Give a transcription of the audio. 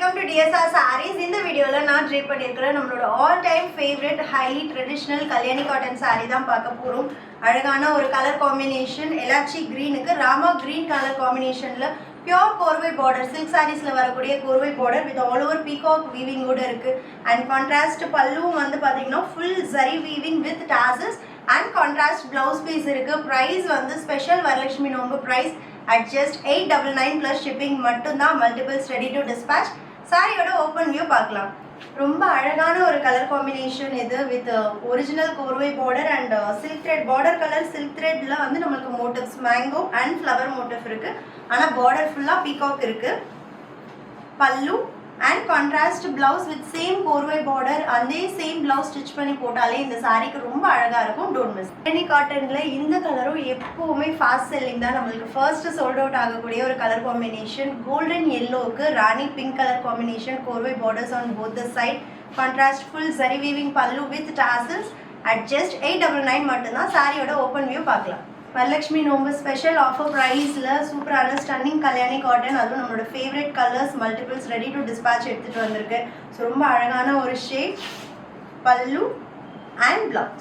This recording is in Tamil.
welcome to DSR Sarees. In the video la na drape பண்ணிருக்கிற நம்மளோட all time favorite highly traditional kalyani cotton saree தான் பார்க்க போறோம். அழகான ஒரு கலர் காம்பினேஷன் எலாச்சி greenக்கு ராமா green கலர் காம்பினேஷன்ல pure கோர்வை border silk sareesல வரக்கூடிய korvai border with all over peacock weaving ஓட இருக்கு. And contrast பல்லுவும் வந்து பாத்தீங்கன்னா full zari weaving with tassels and contrast blouse piece இருக்கு. Price வந்து special வரலட்சுமி நோம்பு price at just 899 plus shipping மட்டும்தான். multiples ready to dispatch. சாரியோட ஓப்பன் வியூ பார்க்கலாம். ரொம்ப அழகான ஒரு கலர் காம்பினேஷன் இது வித் ஒரிஜினல் கோர்வை border and silk thread border colour silk த்ரெட்ல வந்து நம்மளுக்கு motifs mango and flower motif இருக்கு. ஆனா பார்டர் ஃபுல்லா பீகாக் இருக்கு. பல்லு and contrast blouse with same கோர்வை border அதே சேம் blouse ஸ்டிச் பண்ணி போட்டாலே இந்த சாரிக்கு ரொம்ப அழகா இருக்கும். Don't miss. கல்யாணி காட்டன்ல இந்த கலரும் எப்பவுமே ஃபாஸ்ட் செல்லிங் தான். நம்மளுக்கு ஃபர்ஸ்ட் சோல்ட் அவுட் ஆகக்கூடிய ஒரு கலர் காம்பினேஷன். கோல்டன் yellowக்கு ராணி பிங்க் கலர் காம்பினேஷன். கோர்வை borders on both the side. Contrast full zari weaving pallu with tassels at just 899 மட்டும்தான். சாரியோட ஓப்பன் வியூ பார்க்கலாம். வரலட்சுமி நோம்பு ஸ்பெஷல் ஆஃபர் ப்ரைஸில் சூப்பரான ஸ்டன்னிங் கல்யாணி காட்டன், அதுவும் நம்மளோட favourite colours multiples ready to dispatch எடுத்துகிட்டு வந்திருக்கு. ஸோ ரொம்ப அழகான ஒரு ஷேட், பல்லு அண்ட் பிளவுஸ்.